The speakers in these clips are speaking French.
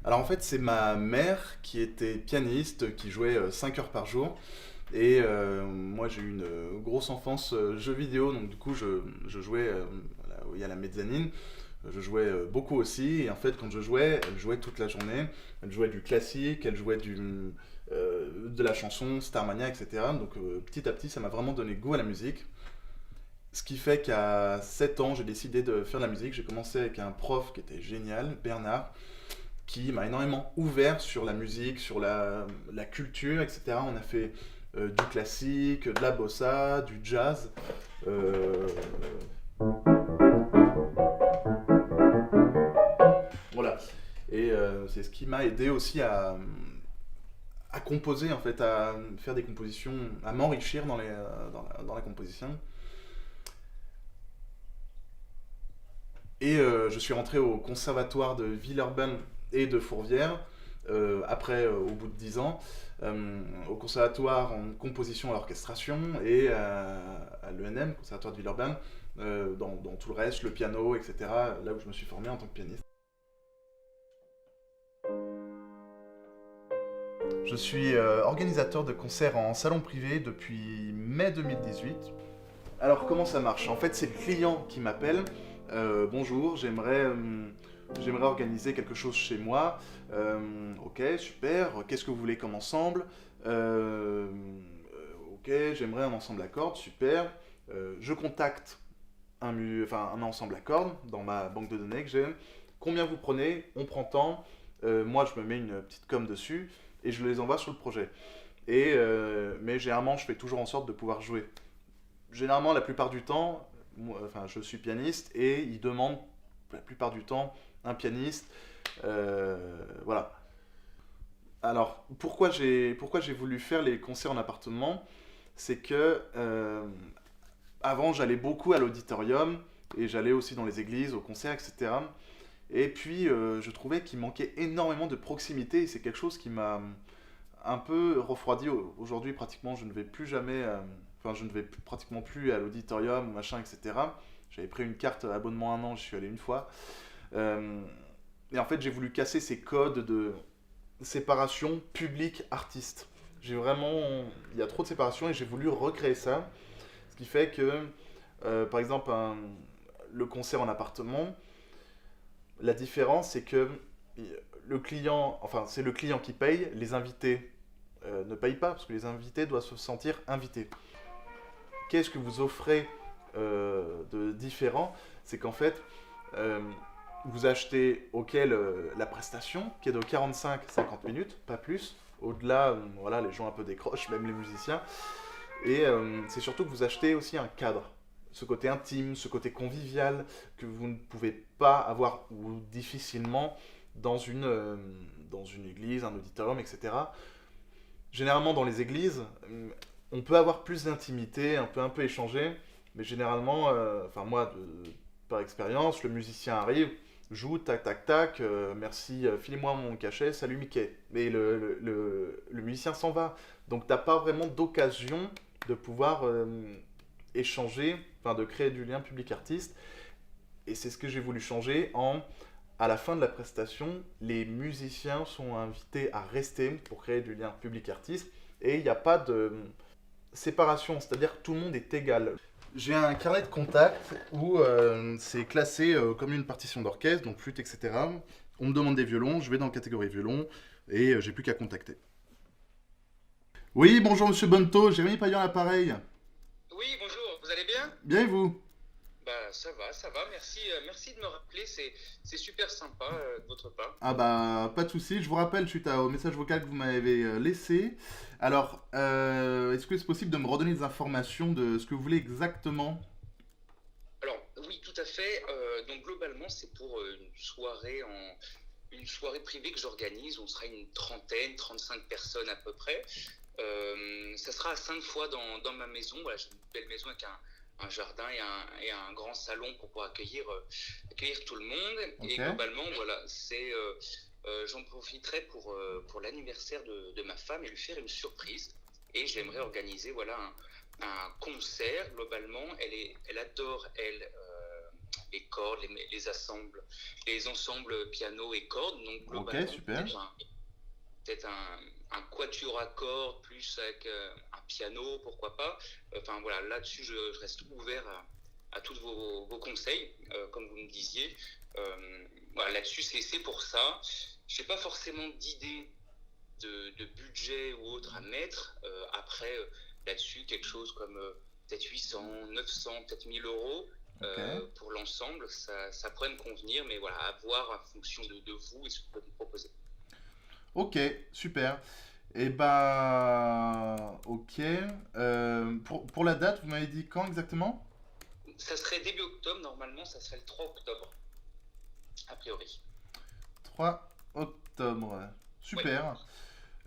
Alors en fait, c'est ma mère qui était pianiste, qui jouait 5 heures par jour. Et moi, j'ai eu une grosse enfance jeux vidéo, donc du coup, je jouais là où il y a la mezzanine. Je jouais beaucoup aussi. Et en fait, quand je jouais, elle jouait toute la journée. Elle jouait du classique, elle jouait de la chanson, Starmania, etc. Donc petit à petit, ça m'a vraiment donné goût à la musique. Ce qui fait qu'à 7 ans, j'ai décidé de faire de la musique. J'ai commencé avec un prof qui était génial, Bernard, qui m'a énormément ouvert sur la musique, sur la culture, etc. On a fait du classique, de la bossa, du jazz. euh, voilà. Et c'est ce qui m'a aidé aussi à composer, en fait, à faire des compositions, à m'enrichir dans la composition. Et je suis rentré au conservatoire de Villeurbanne et de Fourvière, après, au bout de 10 ans, au conservatoire en composition et orchestration, et à l'ENM, conservatoire de Villeurbanne, dans tout le reste, le piano, etc., là où je me suis formé en tant que pianiste. Je suis organisateur de concerts en salon privé depuis mai 2018. Alors comment ça marche? En fait, c'est le client qui m'appelle. Bonjour, j'aimerais organiser quelque chose chez moi. Ok, super. Qu'est-ce que vous voulez comme ensemble? Ok, j'aimerais un ensemble à cordes, super. Je contacte un ensemble à cordes dans ma banque de données que j'ai. Combien vous prenez? On prend tant. Moi, je me mets une petite com dessus et je les envoie sur le projet. Mais généralement, je fais toujours en sorte de pouvoir jouer. Généralement, la plupart du temps, enfin, je suis pianiste et ils demandent la plupart du temps un pianiste. Voilà. Alors, pourquoi j'ai voulu faire les concerts en appartement? C'est que avant, j'allais beaucoup à l'auditorium et j'allais aussi dans les églises, aux concerts, etc. Et puis, je trouvais qu'il manquait énormément de proximité et c'est quelque chose qui m'a un peu refroidi. Aujourd'hui, pratiquement, je ne vais plus jamais. Enfin, je ne vais pratiquement plus à l'auditorium, machin, etc. J'avais pris une carte abonnement un an, je suis allé une fois. Euh, et en fait, j'ai voulu casser ces codes de séparation public-artiste. J'ai vraiment. Il y a trop de séparation et j'ai voulu recréer ça. Ce qui fait que, par exemple, le concert en appartement, la différence, c'est que le client, enfin, c'est le client qui paye, les invités ne payent pas, parce que les invités doivent se sentir invités. Qu'est-ce que vous offrez de différent? C'est qu'en fait, euh, vous achetez auquel la prestation, qui est de 45-50 minutes, pas plus. Au-delà, voilà, les gens un peu décrochent, même les musiciens. Et c'est surtout que vous achetez aussi un cadre. Ce côté intime, ce côté convivial que vous ne pouvez pas avoir ou difficilement dans une église, un auditorium, etc. Généralement dans les églises, on peut avoir plus d'intimité, un peu échanger, mais généralement, enfin moi, par expérience, le musicien arrive, joue, tac, tac, tac, merci, filez-moi mon cachet, salut Mickey. Mais le musicien s'en va. Donc t'as pas vraiment d'occasion de pouvoir échanger, enfin de créer du lien public-artiste. Et c'est ce que j'ai voulu changer à la fin de la prestation, les musiciens sont invités à rester pour créer du lien public-artiste et il n'y a pas de séparation, c'est-à-dire que tout le monde est égal. J'ai un carnet de contact où c'est classé comme une partition d'orchestre, donc flûte, etc. On me demande des violons, je vais dans la catégorie violon et j'ai plus qu'à contacter. Oui, bonjour Monsieur Bonto, Jérémy Payan à l'appareil. Oui, bonjour, vous allez bien? Bien et vous? Bah ça va, merci, merci de me rappeler, c'est super sympa de votre part. Ah bah pas de souci, je vous rappelle suite au message vocal que vous m'avez laissé. Alors, est-ce que c'est possible de me redonner des informations de ce que vous voulez exactement? Alors oui, tout à fait. Donc globalement, c'est pour une soirée privée que j'organise. On sera une trentaine, 35 personnes à peu près. Ça sera à Sainte-Foy dans ma maison. Voilà, j'ai une belle maison avec un jardin et un grand salon pour pouvoir accueillir tout le monde. Ok. Et globalement, voilà, j'en profiterai pour l'anniversaire de ma femme et lui faire une surprise. Et j'aimerais organiser voilà, un concert. Globalement, elle adore, elle, les cordes, les ensembles piano et cordes. Donc Ok, globalement, super. peut-être un quatuor à cordes plus avec un piano, pourquoi pas. Enfin voilà, là-dessus, je reste ouvert à tous vos conseils, comme vous me disiez. Voilà, là-dessus, c'est pour ça. Je n'ai pas forcément d'idée de budget ou autre à mettre. Après, là-dessus, quelque chose comme peut-être 800, 900, peut-être 1000 euros Ok. pour l'ensemble, ça pourrait me convenir, mais voilà, à voir en fonction de vous et ce que vous pouvez me proposer. Ok, super. Et bah, ok. Pour la date, vous m'avez dit quand exactement? Ça serait début octobre, normalement, ça serait le 3 octobre, a priori. 3 octobre. Oui, Super.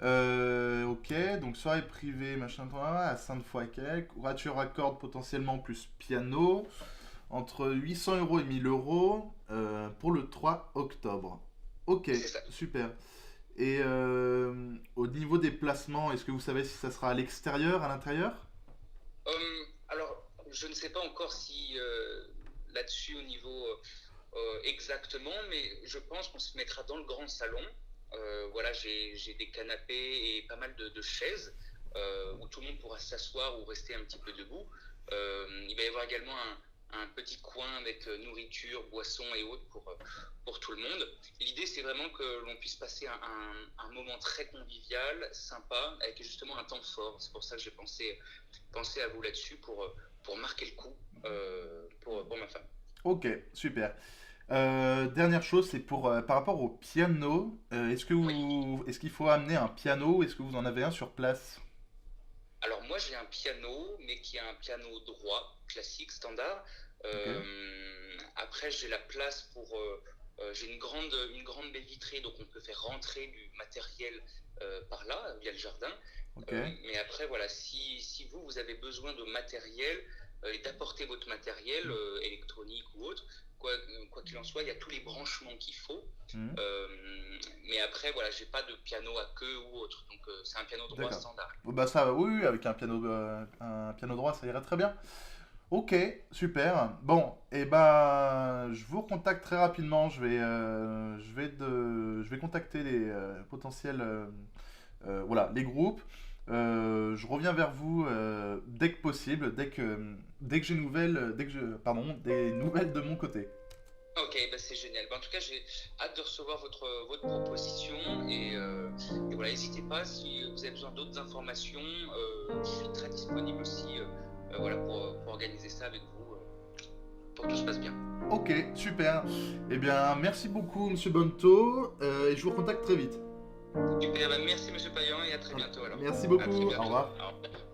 Ok, donc soirée privée, machin, à Sainte-Foy-Quai, voiture à cordes potentiellement plus piano, entre 800 euros et 1000 euros pour le 3 octobre. Ok, c'est ça. super. Et au niveau des placements, est-ce que vous savez si ça sera à l'extérieur, à l'intérieur? Alors, je ne sais pas encore si là-dessus, au niveau exactement, mais je pense qu'on se mettra dans le grand salon. Voilà, j'ai des canapés et pas mal de chaises où tout le monde pourra s'asseoir ou rester un petit peu debout. Il va y avoir également un petit coin avec nourriture, boissons et autres pour tout le monde. L'idée, c'est vraiment que l'on puisse passer un moment très convivial, sympa, avec justement un temps fort. C'est pour ça que j'ai pensé à vous là-dessus pour marquer le coup pour ma femme. Ok, super. Dernière chose, c'est par rapport au piano. Oui. Est-ce qu'il faut amener un piano? Est-ce que vous en avez un sur place? Alors moi j'ai un piano, mais qui est un piano droit, classique, standard. Ok, Après j'ai la place j'ai une grande baie vitrée, donc on peut faire rentrer du matériel par là, via le jardin. ok, Mais après voilà, si vous avez besoin de matériel et d'apporter votre matériel électronique ou autre, quoi qu'il en soit, il y a tous les branchements qu'il faut. mhm, Euh, mais après voilà, j'ai pas de piano à queue ou autre, donc c'est un piano droit d'accord. standard. Bon, bah ça, oui, oui, avec un piano droit, ça irait très bien. Ok, super. Bon, et bah, je vous recontacte très rapidement. Je vais contacter les potentiels, voilà, les groupes. Je reviens vers vous dès que possible, dès que j'ai pardon, des nouvelles de mon côté. Ok, bah c'est génial. Bah, en tout cas, j'ai hâte de recevoir votre proposition et voilà, n'hésitez pas si vous avez besoin d'autres informations. Je suis très disponible aussi voilà, pour organiser ça avec vous, pour que tout se passe bien. Ok, super. Eh bien, merci beaucoup, Monsieur Bonto, et je vous recontacte très vite. Super, bah, merci Monsieur Payan et à très bientôt alors. Merci À très beaucoup. Au bientôt. revoir. Au revoir.